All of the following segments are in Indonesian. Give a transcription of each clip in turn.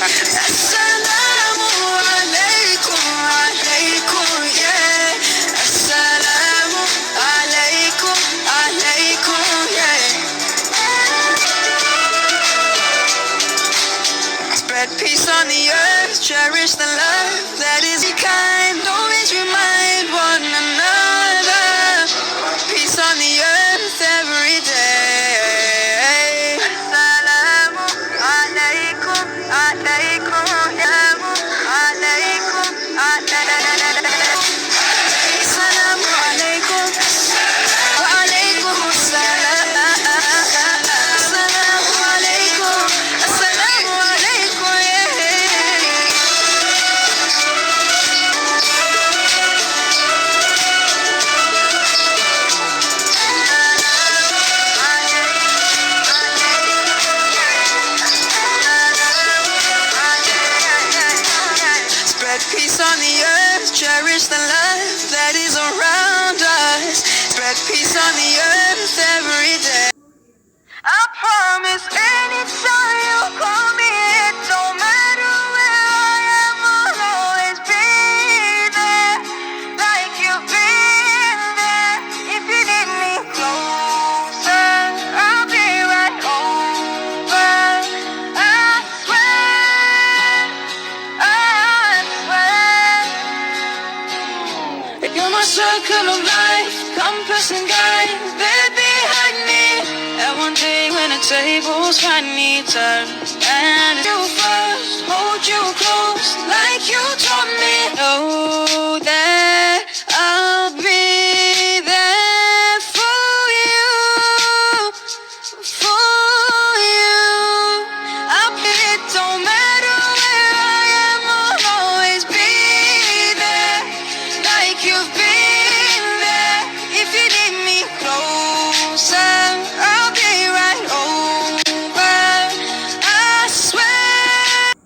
Assalamualaikum, alaikum, yeah. Assalamualaikum, alaikum, yeah. Spread peace on the earth, cherish the love that is kind. Always remind one another. Peace on the earth every day. Assalamu alaikum, alaikum, alaikum, alaikum. Assalamu alaikum, wa alaikum assalam. Assalamu alaikum, assalamu alaikum, yeah. Spread peace on the earth, cherish the love that is around us. Spread peace on the earth every day. I promise anytime you call me, it don't matter where I am, I'll always be there. Like you've been there. If you need me closer, I'll be right over. I swear, I swear. You're my circle of life, compass and guide, there behind me. And one day when the tables finally turn, and you first, hold you close like you taught me. Know that I'll be there for you, for you. It don't matter where I am, I'll always be there. Like you've been there. If you need me closer, I'll be right over. I swear.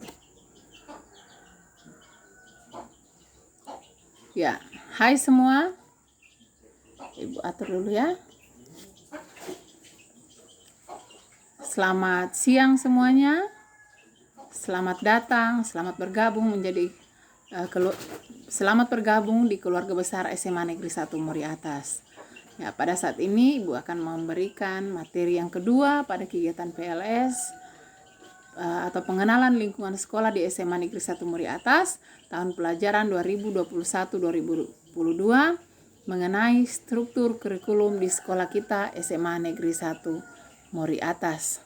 Ya, hai semua. Ibu atur dulu ya. Selamat siang semuanya. Selamat datang, selamat bergabung menjadi selamat bergabung di keluarga besar SMA Negeri 1 Muri Atas. Ya, pada saat ini Ibu akan memberikan materi yang kedua pada kegiatan PLS atau pengenalan lingkungan sekolah di SMA Negeri 1 Muri Atas tahun pelajaran 2021-2022 mengenai struktur kurikulum di sekolah kita SMA Negeri 1 Muri Atas.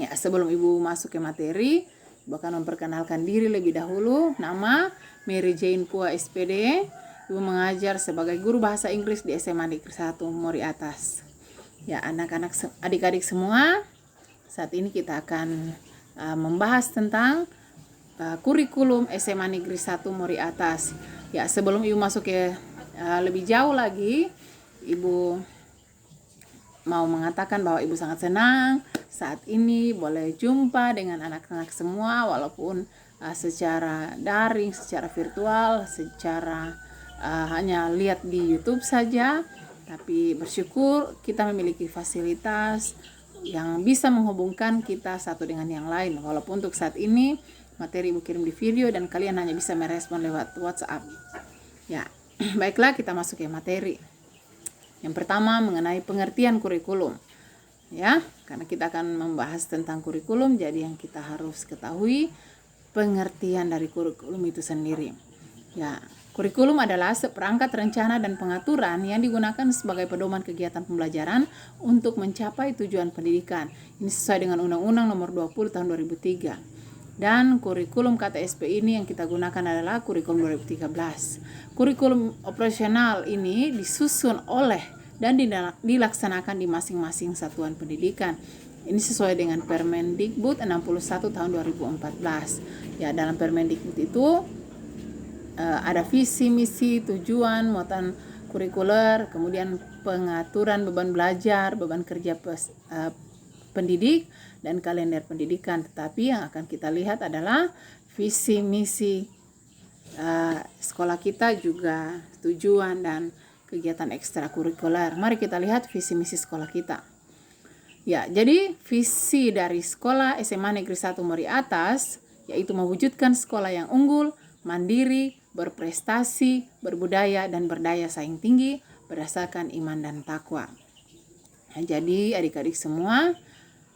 Ya, sebelum Ibu masuk ke materi, Ibu akan memperkenalkan diri lebih dahulu. Nama Mary Jane Pua SPD. Ibu mengajar sebagai guru bahasa Inggris di SMA Negeri 1 Muri Atas. Ya, anak-anak adik-adik semua, saat ini kita akan membahas tentang kurikulum SMA Negeri 1 Muri Atas. Ya, sebelum Ibu masuk ke lebih jauh lagi, Ibu mau mengatakan bahwa Ibu sangat senang saat ini boleh jumpa dengan anak-anak semua, walaupun secara daring, secara virtual, secara hanya lihat di YouTube saja, tapi bersyukur kita memiliki fasilitas yang bisa menghubungkan kita satu dengan yang lain. Walaupun untuk saat ini materi Ibu kirim di video dan kalian hanya bisa merespon lewat WhatsApp. Ya, baiklah, kita masuk ke materi. Yang pertama mengenai pengertian kurikulum. Ya, karena kita akan membahas tentang kurikulum, jadi yang kita harus ketahui pengertian dari kurikulum itu sendiri. Ya, kurikulum adalah seperangkat rencana dan pengaturan yang digunakan sebagai pedoman kegiatan pembelajaran untuk mencapai tujuan pendidikan. Ini sesuai dengan Undang-Undang Nomor 20 Tahun 2003. Dan kurikulum KTSP ini yang kita gunakan adalah kurikulum 2013. Kurikulum operasional ini disusun oleh dan dilaksanakan di masing-masing satuan pendidikan. Ini sesuai dengan Permendikbud 61 tahun 2014. Ya, dalam Permendikbud itu ada visi, misi, tujuan, muatan kurikuler, kemudian pengaturan beban belajar, beban kerja pendidik, dan kalender pendidikan. Tetapi yang akan kita lihat adalah visi, misi sekolah kita, juga tujuan dan kegiatan ekstrakurikuler. Mari kita lihat visi misi sekolah kita. Ya, jadi visi dari sekolah SMA Negeri 1 Muri Atas yaitu mewujudkan sekolah yang unggul, mandiri, berprestasi, berbudaya, dan berdaya saing tinggi berdasarkan iman dan takwa. Nah, jadi adik-adik semua,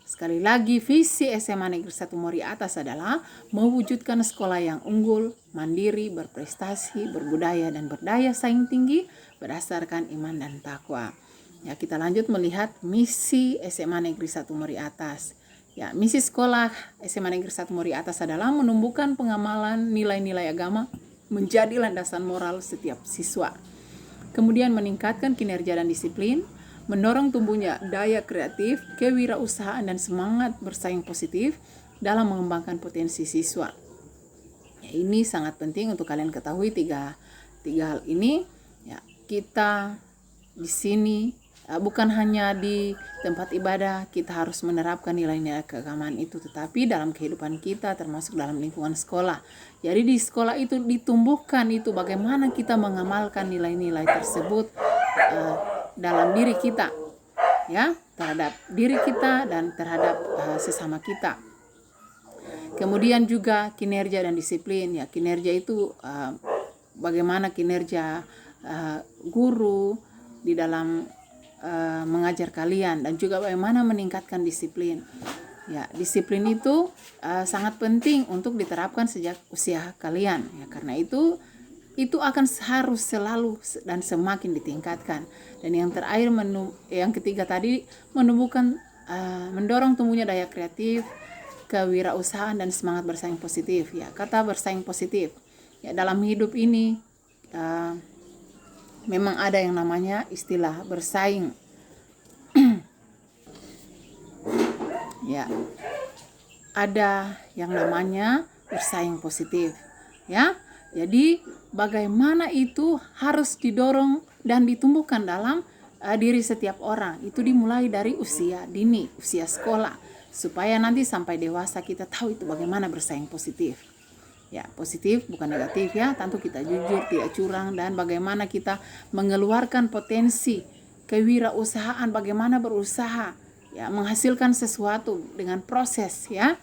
sekali lagi visi SMA Negeri 1 Mori Atas adalah mewujudkan sekolah yang unggul, mandiri, berprestasi, berbudaya, dan berdaya saing tinggi berdasarkan iman dan takwa. Ya, kita lanjut melihat misi SMA Negeri 1 Mori Atas. Ya, misi sekolah SMA Negeri 1 Mori Atas adalah menumbuhkan pengamalan nilai-nilai agama menjadi landasan moral setiap siswa. Kemudian meningkatkan kinerja dan disiplin, mendorong tumbuhnya daya kreatif, kewirausahaan, dan semangat bersaing positif dalam mengembangkan potensi siswa. Ya, ini sangat penting untuk kalian ketahui tiga hal ini. Ya, kita di sini bukan hanya di tempat ibadah kita harus menerapkan nilai-nilai keagamaan itu, tetapi dalam kehidupan kita termasuk dalam lingkungan sekolah. Jadi di sekolah itu ditumbuhkan itu bagaimana kita mengamalkan nilai-nilai tersebut dalam diri kita, ya, terhadap diri kita dan terhadap sesama kita. Kemudian juga kinerja dan disiplin. Ya, kinerja itu bagaimana kinerja guru di dalam mengajar kalian, dan juga bagaimana meningkatkan disiplin. Ya, disiplin itu sangat penting untuk diterapkan sejak usia kalian. Ya, karena itu akan harus selalu dan semakin ditingkatkan. Dan yang terakhir, yang ketiga tadi, menumbuhkan mendorong tumbuhnya daya kreatif, kewirausahaan, dan semangat bersaing positif. Ya, kata bersaing positif. Ya, dalam hidup ini memang ada yang namanya istilah bersaing. Ya, ada yang namanya bersaing positif. Ya, jadi bagaimana itu harus didorong dan ditumbuhkan dalam diri setiap orang. Itu dimulai dari usia dini, usia sekolah, supaya nanti sampai dewasa kita tahu itu bagaimana bersaing positif. Ya, positif bukan negatif, ya. Tentu kita jujur, tidak curang, dan bagaimana kita mengeluarkan potensi kewirausahaan, bagaimana berusaha, ya, menghasilkan sesuatu dengan proses, ya,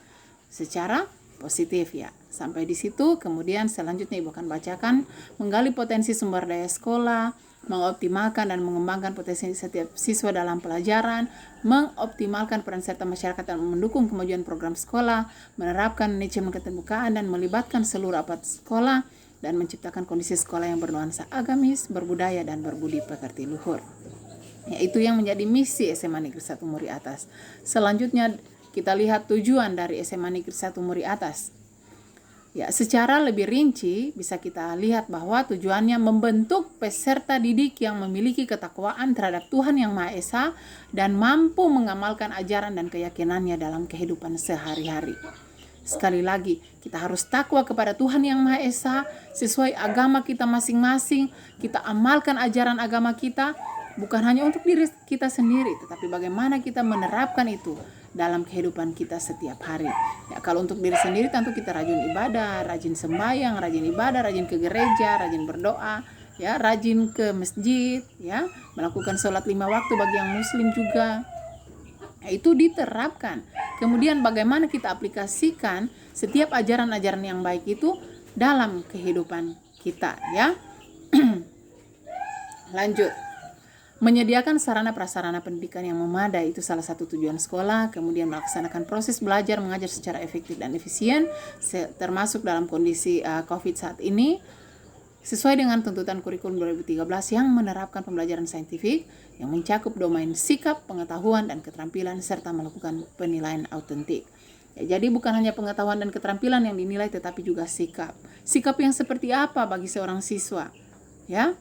secara positif, ya. Sampai di situ. Kemudian selanjutnya Ibu akan bacakan menggali potensi sumber daya sekolah, mengoptimalkan dan mengembangkan potensi setiap siswa dalam pelajaran, mengoptimalkan peran serta masyarakat dalam mendukung kemajuan program sekolah, menerapkan manajemen keterbukaan dan melibatkan seluruh aparat sekolah, dan menciptakan kondisi sekolah yang bernuansa agamis, berbudaya, dan berbudi pekerti luhur. Ya, itu yang menjadi misi SMA Negeri 1 Mori Atas. Selanjutnya kita lihat tujuan dari SMA Negeri 1 Mori Atas. Ya, secara lebih rinci bisa kita lihat bahwa tujuannya membentuk peserta didik yang memiliki ketakwaan terhadap Tuhan Yang Maha Esa dan mampu mengamalkan ajaran dan keyakinannya dalam kehidupan sehari-hari. Sekali lagi, kita harus takwa kepada Tuhan Yang Maha Esa sesuai agama kita masing-masing. Kita amalkan ajaran agama kita bukan hanya untuk diri kita sendiri, tetapi bagaimana kita menerapkan itu dalam kehidupan kita setiap hari. Ya, kalau untuk diri sendiri tentu kita rajin ibadah, rajin sembahyang, rajin ibadah, rajin ke gereja, rajin berdoa, ya, rajin ke masjid, ya, melakukan sholat 5 waktu bagi yang muslim juga. Ya, itu diterapkan. Kemudian bagaimana kita aplikasikan setiap ajaran-ajaran yang baik itu dalam kehidupan kita, ya. Lanjut. Menyediakan sarana prasarana pendidikan yang memadai itu salah satu tujuan sekolah. Kemudian melaksanakan proses belajar mengajar secara efektif dan efisien, termasuk dalam kondisi COVID saat ini, sesuai dengan tuntutan kurikulum 2013 yang menerapkan pembelajaran saintifik yang mencakup domain sikap, pengetahuan, dan keterampilan, serta melakukan penilaian autentik. Ya, jadi bukan hanya pengetahuan dan keterampilan yang dinilai, tetapi juga sikap. Sikap yang seperti apa bagi seorang siswa? Ya,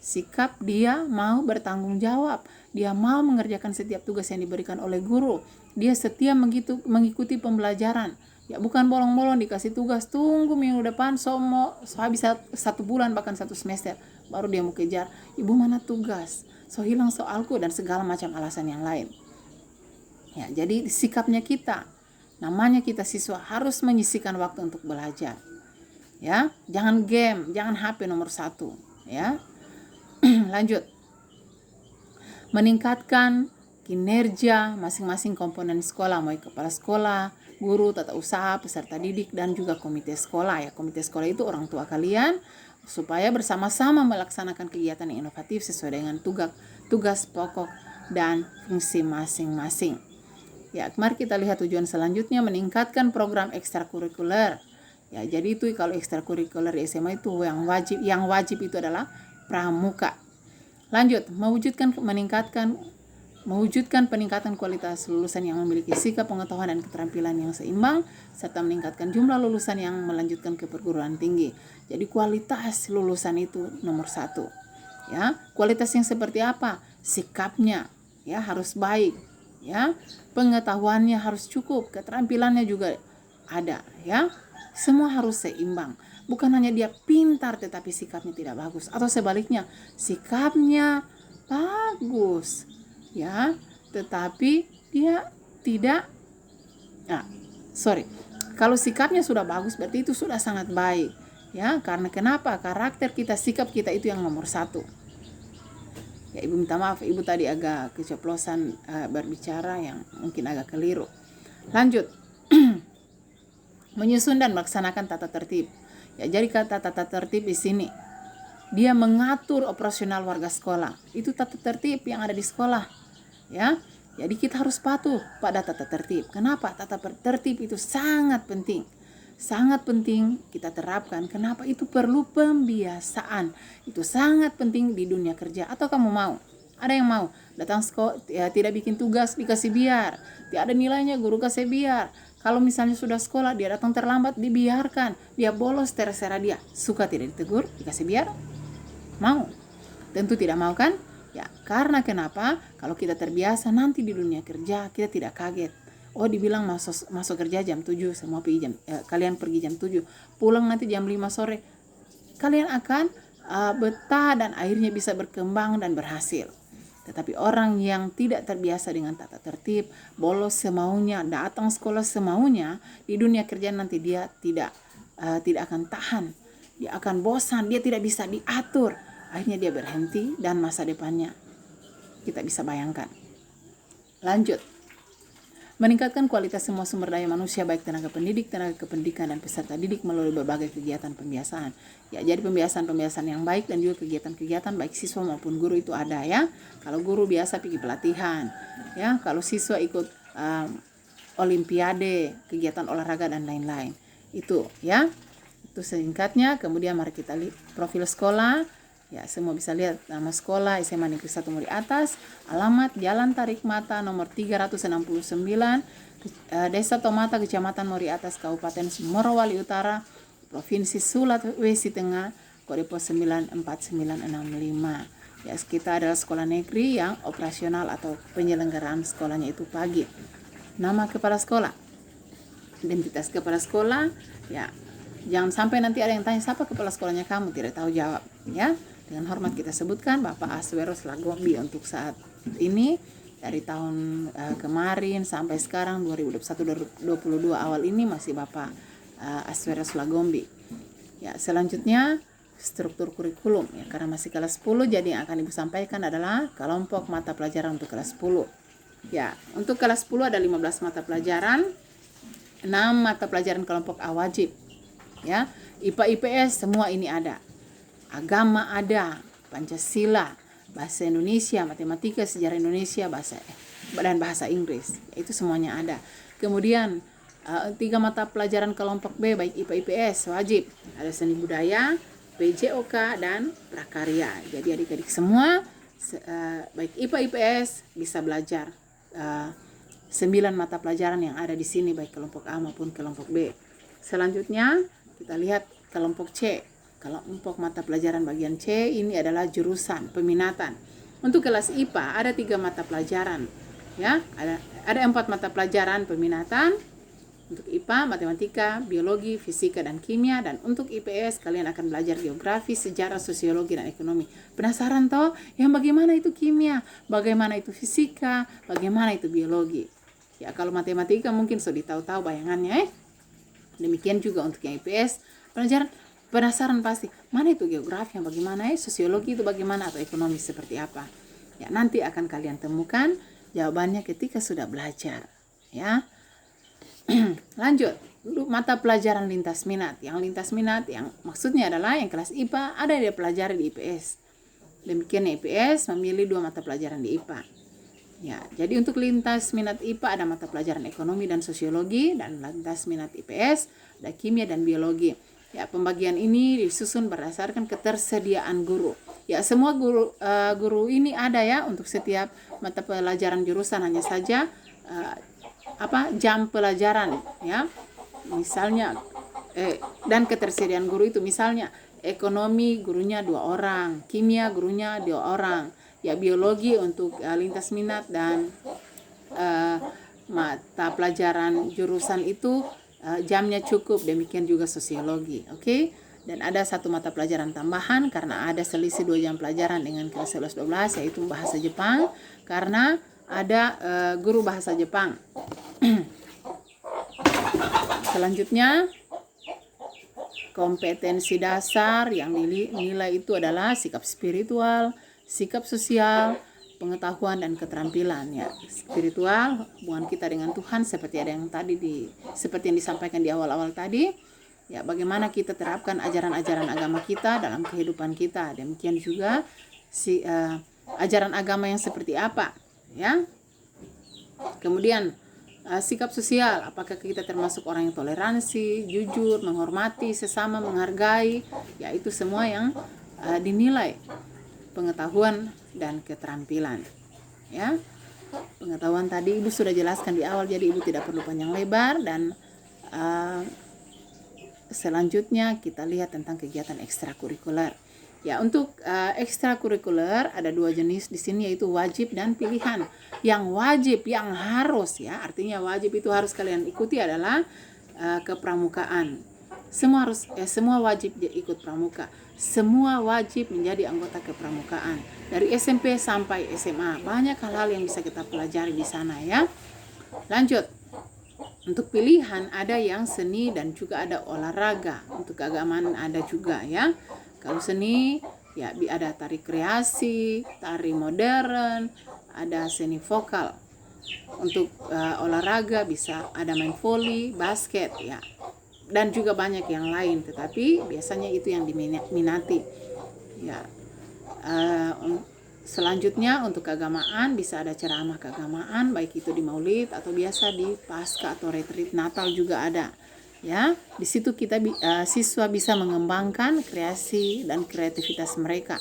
sikap dia mau bertanggung jawab, dia mau mengerjakan setiap tugas yang diberikan oleh guru, dia setia mengikuti pembelajaran. Ya, bukan bolong-bolong dikasih tugas, tunggu minggu depan habis 1 bulan bahkan 1 semester baru dia mau kejar, ibu mana tugas, hilang soalku, dan segala macam alasan yang lain. Ya, jadi sikapnya kita, namanya kita siswa, harus menyisihkan waktu untuk belajar. Ya, jangan game, jangan HP nomor 1, ya. Lanjut. Meningkatkan kinerja masing-masing komponen sekolah, mulai kepala sekolah, guru, tata usaha, peserta didik, dan juga komite sekolah ya. Komite sekolah itu orang tua kalian, supaya bersama-sama melaksanakan kegiatan yang inovatif sesuai dengan tugas pokok dan fungsi masing-masing. Ya, mari kita lihat tujuan selanjutnya, meningkatkan program ekstrakurikuler. Ya, jadi itu kalau ekstrakurikuler di SMA itu yang wajib itu adalah pramuka. Lanjut, mewujudkan peningkatan kualitas lulusan yang memiliki sikap, pengetahuan, dan keterampilan yang seimbang, serta meningkatkan jumlah lulusan yang melanjutkan ke perguruan tinggi. Jadi kualitas lulusan itu nomor 1. Ya, kualitas yang seperti apa? Sikapnya ya harus baik, ya. Pengetahuannya harus cukup, keterampilannya juga ada, ya. Semua harus seimbang. Bukan hanya dia pintar tetapi sikapnya tidak bagus, atau sebaliknya, sikapnya bagus, ya, tetapi dia tidak kalau sikapnya sudah bagus berarti itu sudah sangat baik, ya. Karena kenapa? Karakter kita, sikap kita itu yang nomor 1. Ya, Ibu minta maaf, Ibu tadi agak keceplosan berbicara yang mungkin agak keliru. Lanjut. Menyusun dan melaksanakan tata tertib. Ya, jadi kata tata tertib di sini dia mengatur operasional warga sekolah. Itu tata tertib yang ada di sekolah, ya. Jadi kita harus patuh pada tata tertib. Kenapa? Tata tertib itu sangat penting. Sangat penting kita terapkan. Kenapa? Itu perlu pembiasaan. Itu sangat penting di dunia kerja. Atau kamu mau? Ada yang mau datang sekolah ya, tidak bikin tugas dikasih biar, tidak ada nilainya guru kasih biar. Kalau misalnya sudah sekolah dia datang terlambat dibiarkan, dia bolos terserah dia. Suka tidak ditegur dikasih biar? Mau? Tentu tidak mau kan? Ya, karena kenapa? Kalau kita terbiasa nanti di dunia kerja kita tidak kaget. Oh, dibilang masuk kerja jam 7, semua pergi kalian pergi jam 7, pulang nanti jam 5 sore. Kalian akan betah dan akhirnya bisa berkembang dan berhasil. Tetapi orang yang tidak terbiasa dengan tata tertib, bolos semaunya, datang sekolah semaunya, di dunia kerja nanti dia tidak akan tahan. Dia akan bosan, dia tidak bisa diatur. Akhirnya dia berhenti dan masa depannya kita bisa bayangkan. Lanjut. Meningkatkan kualitas semua sumber daya manusia, baik tenaga pendidik, tenaga kependidikan, dan peserta didik melalui berbagai kegiatan pembiasaan. Ya, jadi pembiasaan yang baik dan juga kegiatan-kegiatan baik siswa maupun guru itu ada, ya. Kalau guru biasa pergi pelatihan, ya. Kalau siswa ikut olimpiade, kegiatan olahraga dan lain-lain. Itu, ya. Itu singkatnya. Kemudian mari kita lihat profil sekolah. Ya, semua bisa lihat nama sekolah SMA Negeri 1 Muri Atas, alamat Jalan Tarik Mata nomor 369, Desa Tomata, Kecamatan Muri Atas, Kabupaten Morowali Utara, Provinsi Sulawesi Tengah, kode pos 94965. Ya, kita adalah sekolah negeri yang operasional atau penyelenggaraan sekolahnya itu pagi. Nama kepala sekolah, identitas kepala sekolah, ya. Jangan sampai nanti ada yang tanya siapa kepala sekolahnya kamu tidak tahu jawab, ya. Dengan hormat kita sebutkan Bapak Asweros Lagombi untuk saat ini dari tahun kemarin sampai sekarang 2021-2022 awal ini masih Bapak Asweros Lagombi. Ya, selanjutnya struktur kurikulum, ya, karena masih kelas 10 jadi yang akan Ibu sampaikan adalah kelompok mata pelajaran untuk kelas 10. Ya, untuk kelas 10 ada 15 mata pelajaran, 6 mata pelajaran kelompok A wajib. Ya, IPA IPS semua ini ada. Agama ada, Pancasila, bahasa Indonesia, matematika, sejarah Indonesia, dan bahasa Inggris. Itu semuanya ada. Kemudian 3 mata pelajaran kelompok B baik IPA IPS wajib. Ada seni budaya, PJOK, dan prakarya. Jadi adik-adik semua baik IPA IPS bisa belajar 9 mata pelajaran yang ada di sini baik kelompok A maupun kelompok B. Selanjutnya kita lihat kelompok C. Kelompok mata pelajaran bagian C ini adalah jurusan peminatan. Untuk kelas IPA ada 3 mata pelajaran, ya. Ada 4 mata pelajaran peminatan. Untuk IPA, matematika, biologi, fisika, dan kimia. Dan untuk IPS kalian akan belajar geografi, sejarah, sosiologi, dan ekonomi. Penasaran toh? Yang bagaimana itu kimia? Bagaimana itu fisika? Bagaimana itu biologi? Ya, kalau matematika mungkin sudah tahu-tahu bayangannya, Demikian juga untuk yang IPS, pelajaran penasaran pasti, mana itu geografi yang bagaimana, sosiologi itu bagaimana, atau ekonomi seperti apa. Ya, nanti akan kalian temukan jawabannya ketika sudah belajar, ya. Lanjut, mata pelajaran lintas minat. Yang lintas minat yang maksudnya adalah yang kelas IPA ada dia pelajari di IPS. Demikian IPS memilih 2 mata pelajaran di IPA. Ya, jadi untuk lintas minat IPA ada mata pelajaran ekonomi dan sosiologi, dan lintas minat IPS ada kimia dan biologi. Ya, pembagian ini disusun berdasarkan ketersediaan guru. Ya, semua guru ini ada ya untuk setiap mata pelajaran jurusan, hanya saja jam pelajaran ya. Misalnya dan ketersediaan guru itu misalnya ekonomi gurunya 2 orang, kimia gurunya 2 orang. Ya, biologi untuk lintas minat dan mata pelajaran jurusan itu jamnya cukup, demikian juga sosiologi. Oke? Dan ada 1 mata pelajaran tambahan karena ada selisih 2 jam pelajaran dengan kelas 11-12, yaitu bahasa Jepang, karena ada guru bahasa Jepang. Selanjutnya, kompetensi dasar yang dinilai itu adalah sikap spiritual, sikap sosial, pengetahuan dan keterampilan. Ya, spiritual hubungan kita dengan Tuhan seperti ada yang tadi seperti yang disampaikan di awal-awal tadi. Ya, bagaimana kita terapkan ajaran-ajaran agama kita dalam kehidupan kita. Demikian juga ajaran agama yang seperti apa, ya. Kemudian sikap sosial, apakah kita termasuk orang yang toleransi, jujur, menghormati sesama, menghargai. Ya, itu semua yang dinilai. Pengetahuan dan keterampilan. Ya, pengetahuan tadi Ibu sudah jelaskan di awal, jadi Ibu tidak perlu panjang lebar. Dan selanjutnya kita lihat tentang kegiatan ekstrakurikuler. Ya, untuk ekstrakurikuler ada 2 jenis di sini, yaitu wajib dan pilihan. Yang wajib, yang harus ya, artinya wajib itu harus kalian ikuti adalah kepramukaan. Semua wajib ikut pramuka. Semua wajib menjadi anggota kepramukaan. Dari SMP sampai SMA banyak hal-hal yang bisa kita pelajari di sana ya. Lanjut. Untuk pilihan ada yang seni dan juga ada olahraga. Untuk keagamaan ada juga ya. Kalau seni ya ada tari kreasi, tari modern, ada seni vokal. Untuk olahraga bisa ada main voli, basket ya. Dan juga banyak yang lain, tetapi biasanya itu yang diminati. Ya. Selanjutnya untuk keagamaan bisa ada ceramah keagamaan, baik itu di Maulid atau biasa di Pasca atau retreat Natal juga ada. Ya, di situ kita siswa bisa mengembangkan kreasi dan kreativitas mereka.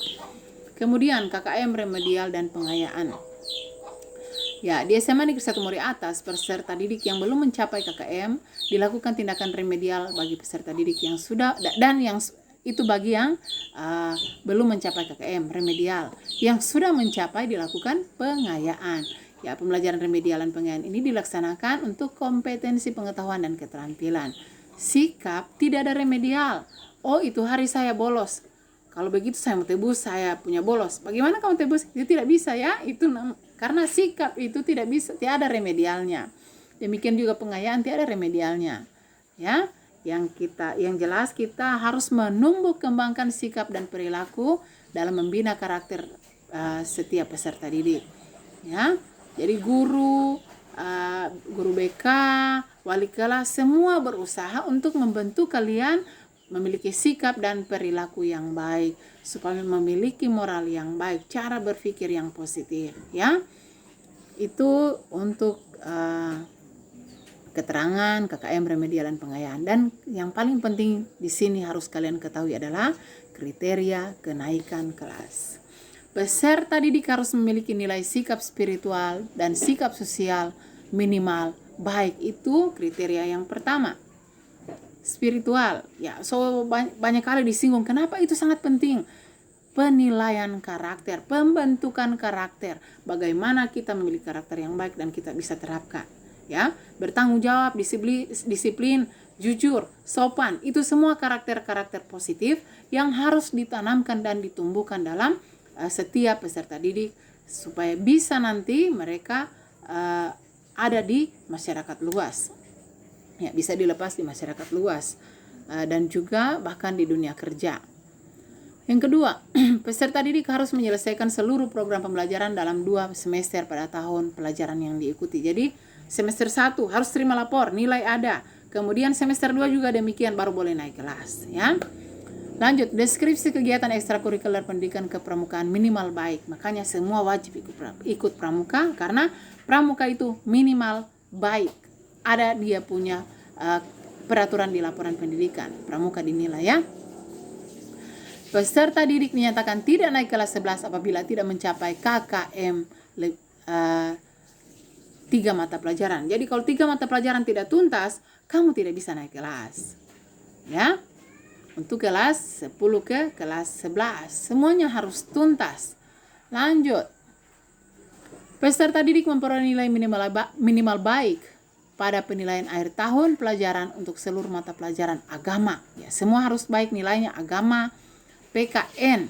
Kemudian KKM remedial dan pengayaan. Ya, di SMA Negeri 1 Muria Atas, peserta didik yang belum mencapai KKM dilakukan tindakan remedial bagi peserta didik yang sudah dan yang itu bagi yang belum mencapai KKM remedial. Yang sudah mencapai dilakukan pengayaan. Ya, pembelajaran remedial dan pengayaan ini dilaksanakan untuk kompetensi pengetahuan dan keterampilan. Sikap tidak ada remedial. Oh, itu hari saya bolos. Kalau begitu saya mau tebus, saya punya bolos. Bagaimana kamu tebus? Itu tidak bisa ya. Itu karena sikap itu tidak bisa, tidak ada remedialnya. Demikian juga pengayaan tidak ada remedialnya. Ya, yang jelas kita harus menumbuh kembangkan sikap dan perilaku dalam membina karakter setiap peserta didik. Ya, jadi guru BK, wali kelas semua berusaha untuk membentuk kalian memiliki sikap dan perilaku yang baik, supaya memiliki moral yang baik, cara berpikir yang positif ya. Itu untuk keterangan KKM remedial dan pengayaan. Dan yang paling penting di sini harus kalian ketahui adalah kriteria kenaikan kelas. Peserta didik harus memiliki nilai sikap spiritual dan sikap sosial minimal baik. Itu kriteria yang pertama. Spiritual, ya, banyak kali disinggung. Kenapa itu sangat penting? Penilaian karakter, pembentukan karakter, bagaimana kita memiliki karakter yang baik dan kita bisa terapkan. Ya, bertanggung jawab, disiplin, jujur, sopan, itu semua karakter-karakter positif yang harus ditanamkan dan ditumbuhkan dalam setiap peserta didik supaya bisa nanti mereka ada di masyarakat luas. Ya, bisa dilepas di masyarakat luas dan juga bahkan di dunia kerja. Yang kedua, peserta didik harus menyelesaikan seluruh program pembelajaran dalam 2 semester pada tahun pelajaran yang diikuti. Jadi semester 1 harus terima lapor, nilai ada. Kemudian semester 2 juga demikian, baru boleh naik kelas, ya. Lanjut, deskripsi kegiatan ekstrakurikuler pendidikan kepramukaan minimal baik. Makanya semua wajib ikut pramuka, karena pramuka itu minimal baik. Ada dia punya peraturan di laporan pendidikan, pramuka dinilai, ya. Peserta didik dinyatakan tidak naik kelas 11 apabila tidak mencapai KKM 3 mata pelajaran. Jadi kalau 3 mata pelajaran tidak tuntas, kamu tidak bisa naik kelas, ya. Untuk kelas 10 ke kelas 11 semuanya harus tuntas. Lanjut, peserta didik memperoleh nilai minimal baik pada penilaian akhir tahun pelajaran untuk seluruh mata pelajaran agama, ya. Semua harus baik nilainya, agama, PKN,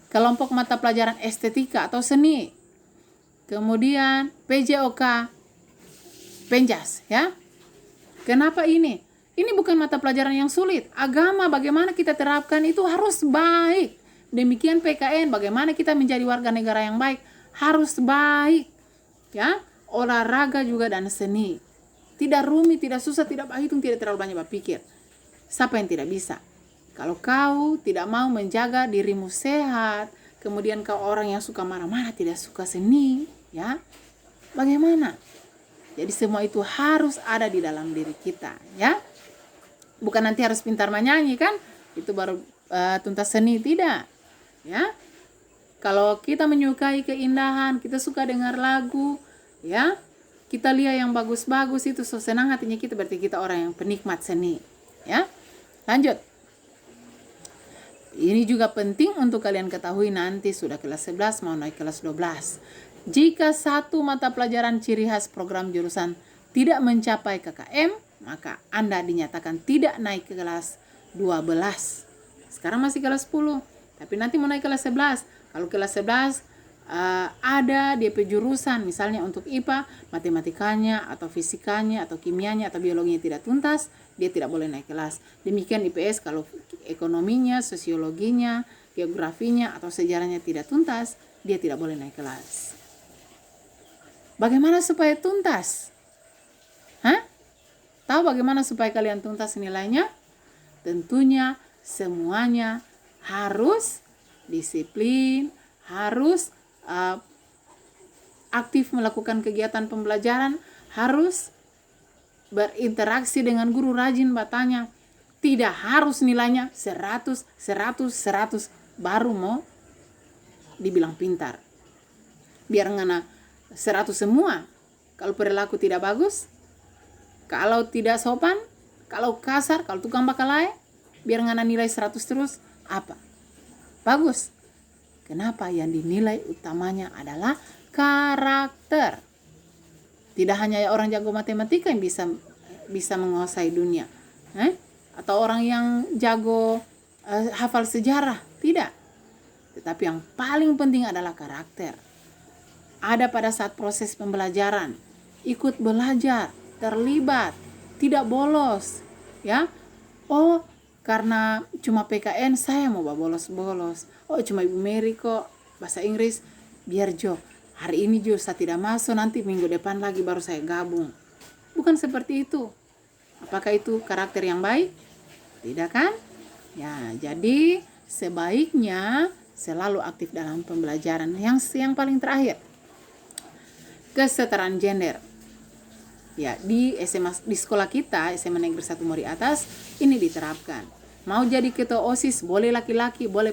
kelompok mata pelajaran estetika atau seni, kemudian PJOK, Penjas, ya. Kenapa ini? Ini bukan mata pelajaran yang sulit. Agama bagaimana kita terapkan itu harus baik. Demikian PKN, bagaimana kita menjadi warga negara yang baik harus baik, ya. Olahraga juga dan seni. Tidak rumit, tidak susah, tidak hitung, tidak terlalu banyak berpikir. Siapa yang tidak bisa? Kalau kau tidak mau menjaga dirimu sehat, kemudian kau orang yang suka marah-marah, tidak suka seni, ya. Bagaimana? Jadi semua itu harus ada di dalam diri kita, ya. Bukan nanti harus pintar menyanyi kan? Itu baru tuntas seni, tidak, ya. Kalau kita menyukai keindahan, kita suka dengar lagu, ya. Kita lihat yang bagus-bagus itu, so senang hatinya kita, berarti kita orang yang penikmat seni, ya. Lanjut. Ini juga penting untuk kalian ketahui nanti sudah kelas 11 mau naik kelas 12. Jika satu mata pelajaran ciri khas program jurusan tidak mencapai KKM, maka Anda dinyatakan tidak naik ke kelas 12. Sekarang masih kelas 10, tapi nanti mau naik kelas 11. Kalau kelas 11 ada DP jurusan, misalnya untuk IPA, matematikanya atau fisikanya atau kimianya atau biologinya tidak tuntas, dia tidak boleh naik kelas. Demikian IPS, kalau ekonominya, sosiologinya, geografinya atau sejarahnya tidak tuntas, dia tidak boleh naik kelas. Bagaimana supaya tuntas? Tahu bagaimana supaya kalian tuntas nilainya? Tentunya semuanya harus disiplin, harus aktif melakukan kegiatan pembelajaran, harus berinteraksi dengan guru, rajin bertanya. Tidak harus nilainya 100, 100, 100 baru mau dibilang pintar. Biar ngana 100 semua. Kalau perilaku tidak bagus, kalau tidak sopan, kalau kasar, kalau tukang bakalai, biar ngana nilai 100 terus, apa? Bagus. Kenapa? Yang dinilai utamanya adalah karakter. Tidak hanya orang jago matematika yang bisa menguasai dunia, atau orang yang jago hafal sejarah, tidak. Tetapi yang paling penting adalah karakter. Ada pada saat proses pembelajaran, ikut belajar, terlibat, tidak bolos, ya. Oh, karena cuma PKN saya mau bolos-bolos. Oh, cuma Ibu Mary kok bahasa Inggris, biar Jo. Hari ini Jo saya tidak masuk, nanti minggu depan lagi baru saya gabung. Bukan seperti itu. Apakah itu karakter yang baik? Tidak kan? Ya, jadi sebaiknya selalu aktif dalam pembelajaran. Yang paling terakhir, kesetaraan gender. Ya, di sekolah kita, SMA Negeri 1 Mori Atas, ini diterapkan. Mau jadi ketua OSIS, boleh laki-laki, boleh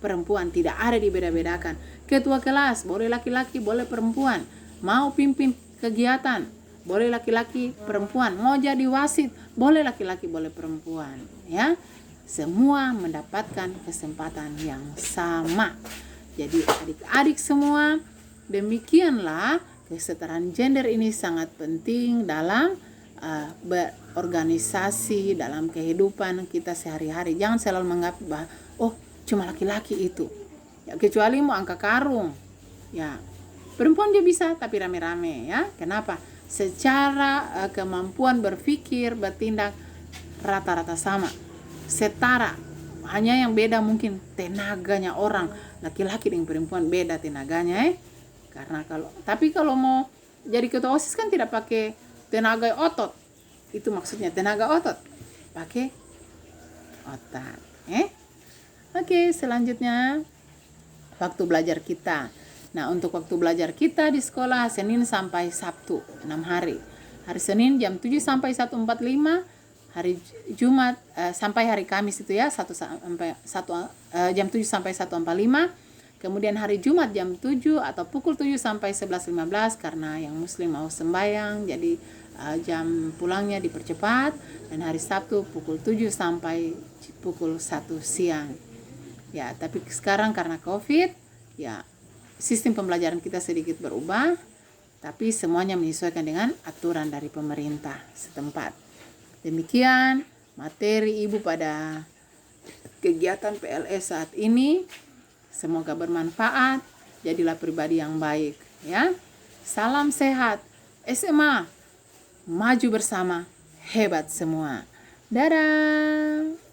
perempuan, tidak ada dibeda-bedakan. Ketua kelas, boleh laki-laki, boleh perempuan. Mau pimpin kegiatan, boleh laki-laki, perempuan. Mau jadi wasit, boleh laki-laki, boleh perempuan. Ya, semua mendapatkan kesempatan yang sama. Jadi adik-adik semua, demikianlah kesetaraan gender ini sangat penting dalam berorganisasi, dalam kehidupan kita sehari-hari. Jangan selalu menganggap bahwa oh cuma laki-laki itu, ya, kecuali mau angka karung, ya perempuan dia bisa tapi rame-rame, ya. Kenapa? Secara kemampuan berpikir, bertindak rata-rata sama, setara. Hanya yang beda mungkin tenaganya orang, laki-laki dengan perempuan beda tenaganya, Karena kalau mau jadi ketua OSIS kan tidak pakai tenaga otot. Itu maksudnya tenaga otot. Pakai otak. Oke, selanjutnya waktu belajar kita. Nah, untuk waktu belajar kita di sekolah Senin sampai Sabtu 6 hari. Hari Senin jam 7 sampai 1.45, hari Jumat sampai hari Kamis itu ya, jam 7 sampai 1.45. Kemudian hari Jumat jam 7 atau pukul 7 sampai 11.15 karena yang muslim mau sembahyang, jadi jam pulangnya dipercepat. Dan hari Sabtu pukul 7 sampai pukul 1 siang. Ya, tapi sekarang karena Covid, ya sistem pembelajaran kita sedikit berubah, tapi semuanya menyesuaikan dengan aturan dari pemerintah setempat. Demikian materi Ibu pada kegiatan PLS saat ini. Semoga bermanfaat, jadilah pribadi yang baik ya. Salam sehat, SMA maju bersama, hebat semua. Dadah.